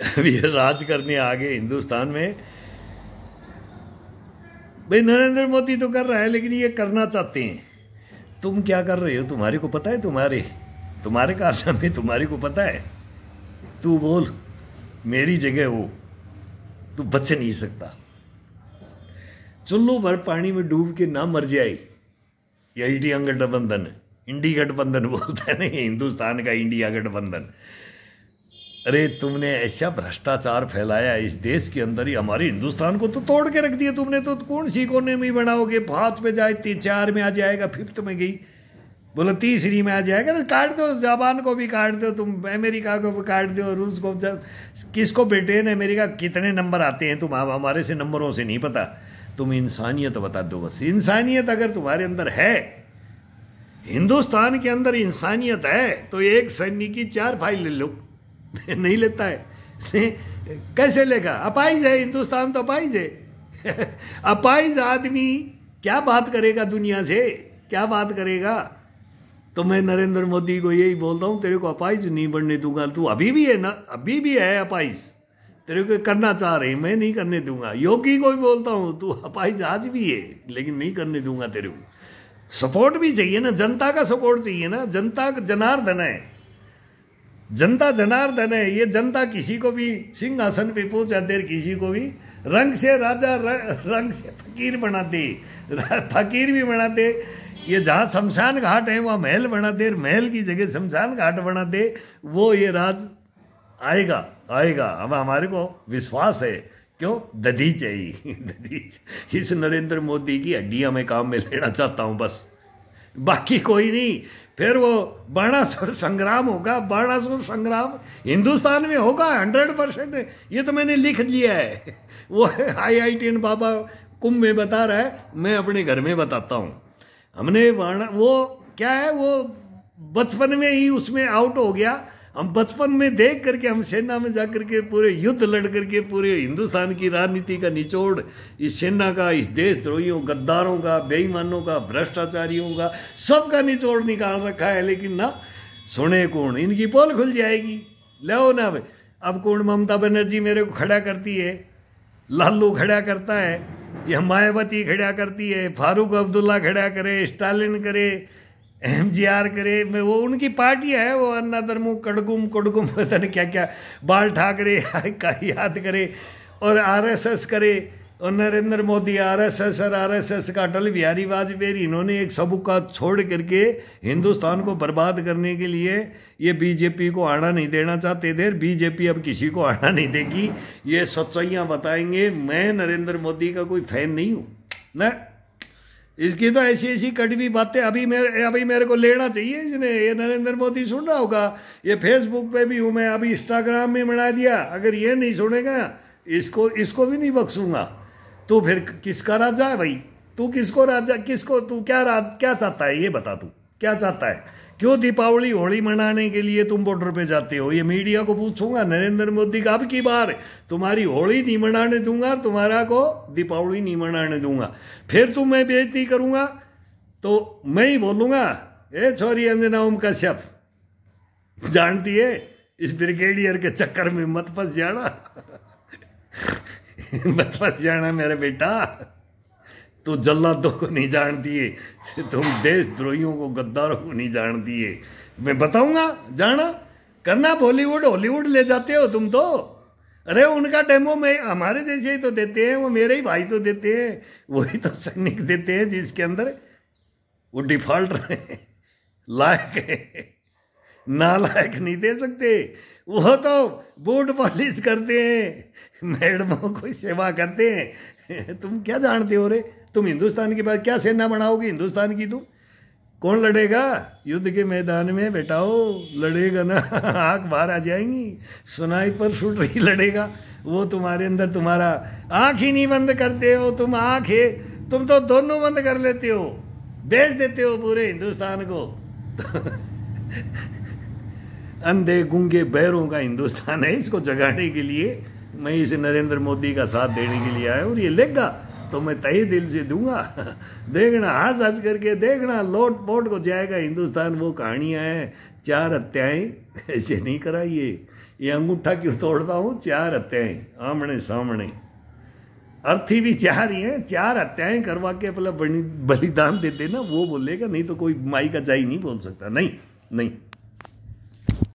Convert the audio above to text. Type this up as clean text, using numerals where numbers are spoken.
अभी राज करने आ गए हिंदुस्तान में। भाई नरेंद्र मोदी तो कर रहा है, लेकिन ये करना चाहते हैं। तुम क्या कर रहे हो? तुम्हारे को पता है? तुम्हारे कारनामे तुम्हारे को पता है? तू बोल, मेरी जगह हो, तू बच नहीं सकता। चुल्लू भर पानी में डूब के ना मर जाए। ये इंडिया गठबंधन, इंडी गठबंधन बोलता है ना, हिंदुस्तान का इंडिया गठबंधन। अरे तुमने ऐसा भ्रष्टाचार फैलाया इस देश के अंदर ही, हमारे हिंदुस्तान को तो तोड़ के रख दिया तुमने। तो कौन सी इकोनॉमी बनाओगे? 5 में जाए, 4 में आ जाएगा, 5th में गई, बोला 3री में आ जाएगा। तो काट दो, जापान को भी काट दो, तुम अमेरिका को भी काट दो, रूस को। किसको ब्रिटेन अमेरिका कितने नंबर आते हैं? तुम हमारे से नंबरों से नहीं पता। तुम इंसानियत बता दो बस। इंसानियत अगर तुम्हारे अंदर है, हिंदुस्तान के अंदर इंसानियत है, तो एक सैनिक की 4 फाइल ले लो। नहीं लेता है। कैसे लेगा? अपाइज है हिंदुस्तान, तो अपाइज है। अपाइज आदमी क्या बात करेगा दुनिया से? क्या बात करेगा? तो मैं नरेंद्र मोदी को यही बोलता हूं, तेरे को अपाइज नहीं बनने दूंगा। तू अभी भी है ना, अभी भी है अपाइज। तेरे को करना चाह रहे, मैं नहीं करने दूंगा। योगी को भी बोलता हूं, तू अपाइज आज भी है, लेकिन नहीं करने दूंगा तेरे को। सपोर्ट भी चाहिए ना, जनता का सपोर्ट चाहिए ना। जनता जनार्दन है, जनता जनार्दन है। ये जनता किसी को भी सिंहासन पे पहुंचा दे, किसी को भी रंग से राजा, रंग से फकीर बना दे, फकीर भी बना दे। ये जहां शमशान घाट है वहां महल बना दे, महल की जगह शमशान घाट बना दे। वो ये राज आएगा, आएगा। अब हमारे को विश्वास है। क्यों? दधीच है ही, दधीच। इस नरेंद्र मोदी की हड्डियां मैं काम में लेना चाहता हूं बस, बाकी कोई नहीं। फिर वो बाणासुर संग्राम होगा, बाणासुर संग्राम हिंदुस्तान में होगा 100%। ये तो मैंने लिख लिया है। वो IITN बाबा कुंभ में बता रहा है, मैं अपने घर में बताता हूं। हमने वो क्या है, वो बचपन में ही उसमें आउट हो गया। हम बचपन में देख करके, हम सेना में जाकर के पूरे युद्ध लड़ करके पूरे हिंदुस्तान की राजनीति का निचोड़, इस सेना का, इस देशद्रोहियों, गद्दारों का, बेईमानों का, भ्रष्टाचारियों का, सबका निचोड़ निकाल रखा है। लेकिन ना सुने कौन? इनकी पोल खुल जाएगी। लो ना, अब कौन? ममता बनर्जी मेरे को खड़ा करती है, लालू खड़ा करता है, यह मायावती खड़ा करती है, फारूक अब्दुल्ला खड़ा करे, स्टालिन करे, MGR करे। मैं वो उनकी पार्टी है, वो अन्ना धर्मू कड़गुम पता नहीं क्या क्या, बाल ठाकरे का याद करे, और RSS करे। और नरेंद्र मोदी RSS और RSS का अटल बिहारी वाजपेयी, इन्होंने एक सबका छोड़ करके हिंदुस्तान को बर्बाद करने के लिए ये बीजेपी को आना नहीं देना चाहते थे। बीजेपी अब किसी को आना नहीं देगी। ये सच्चाइयाँ बताएंगे। मैं नरेंद्र मोदी का कोई फैन नहीं हूँ ना। इसकी तो ऐसी ऐसी कड़वी बातें अभी मेरे को लेना चाहिए इसने। ये नरेंद्र मोदी सुन रहा होगा। ये फेसबुक पे भी हूँ मैं, अभी इंस्टाग्राम में बना दिया। अगर ये नहीं सुनेगा, इसको भी नहीं बख्शूंगा। तो फिर किसका राजा है भाई? तू किसको राजा, किसको तू क्या चाहता है? ये बता, तू क्या चाहता है? क्यों दीपावली होली मनाने के लिए तुम बॉर्डर पे जाते हो? ये मीडिया को पूछूंगा नरेंद्र मोदी का, अब की बार तुम्हारी होली नहीं मनाने दूंगा, तुम्हारा को दीपावली नहीं मनाने दूंगा। फिर तुम मैं बेइज्जती करूंगा तो मैं ही बोलूंगा, ए छोरी अंजना ओम कश्यप, जानती है इस ब्रिगेडियर के चक्कर में मत फंस जाना। मत फंस जाना मेरे बेटा। तो जल्लादों को नहीं जानती है, तुम देशद्रोहियों को, गद्दारों को नहीं जानती है। मैं बताऊंगा, जाना करना। बॉलीवुड हॉलीवुड ले जाते हो तुम तो। अरे उनका डेमो में हमारे जैसे ही तो देते हैं, वो मेरे ही भाई तो देते हैं, वही तो सैनिक देते हैं जिसके अंदर वो डिफॉल्ट रहे, लायक है। नालायक नहीं दे सकते। वो तो बूट पॉलिश करते हैं, मैडमों को सेवा करते हैं। तुम क्या जानते हो रे? तुम हिंदुस्तान के बाद क्या सेना बनाओगे हिंदुस्तान की? तुम कौन लड़ेगा युद्ध के मैदान में? बेटाओ लड़ेगा ना, आंख बाहर आ जाएंगी। स्नाइपर शूटर ही लड़ेगा। वो तुम्हारे अंदर, तुम्हारा आंख ही नहीं बंद करते हो तुम। तुम तो दोनों बंद कर लेते हो, बेच देते हो पूरे हिंदुस्तान को। अंधे गूंगे बहरों का हिंदुस्तान है। इसको जगाने के लिए मैं इसे नरेंद्र मोदी का साथ देने के लिए आया। और ये लेगा तो मैं तहे दिल से दूंगा। देखना, हंस हंस करके देखना, लोट पोट को जाएगा हिंदुस्तान। वो कहानियां हैं, 4 हत्याएं ऐसे नहीं कराइए। ये अंगूठा क्यों तोड़ता हूँ? 4 हत्याएं आमने सामने, अर्थी भी 4 ही हैं। 4 हत्याएं करवा के अपना बलिदान देते ना, वो बोलेगा, नहीं तो कोई माई का जाई नहीं बोल सकता। नहीं नहीं।